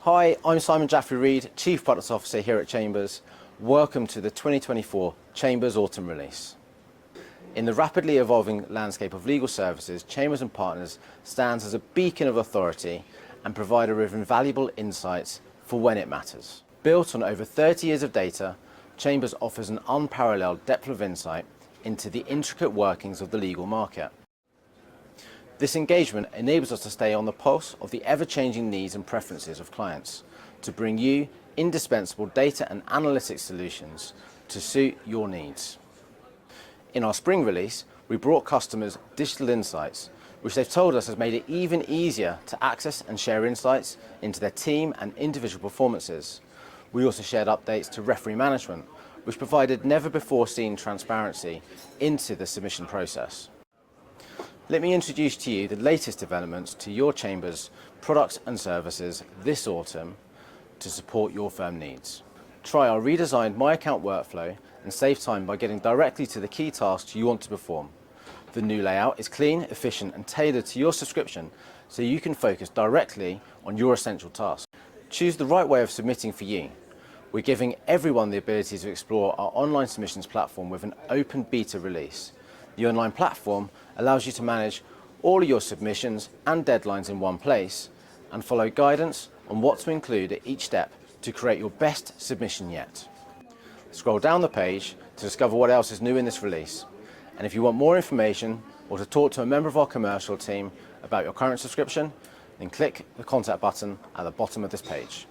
Hi, I'm Simon Jaffrey-Reid, Chief Products Officer here at Chambers. Welcome to the 2024 Chambers Autumn Release. In the rapidly evolving landscape of legal services, Chambers and Partners stands as a beacon of authority and provider with invaluable insights for when it matters. Built on over 30 years of data, Chambers offers an unparalleled depth of insight into the intricate workings of the legal market. This engagement enables us to stay on the pulse of the ever-changing needs and preferences of clients, to bring you indispensable data and analytics solutions to suit your needs. In our spring release, we brought customers digital insights, which they've told us has made it even easier to access and share insights into their team and individual performances. We also shared updates to referee management, which provided never-before-seen transparency into the submission process. Let me introduce to you the latest developments to your Chambers products and services this autumn to support your firm needs. Try our redesigned MyAccount workflow and save time by getting directly to the key tasks you want to perform. The new layout is clean, efficient and tailored to your subscription so you can focus directly on your essential tasks. Choose the right way of submitting for you. We're giving everyone the ability to explore our online submissions platform with an open beta release. The online platform allows you to manage all of your submissions and deadlines in one place and follow guidance on what to include at each step to create your best submission yet. Scroll down the page to discover what else is new in this release. And if you want more information or to talk to a member of our commercial team about your current subscription, then click the contact button at the bottom of this page.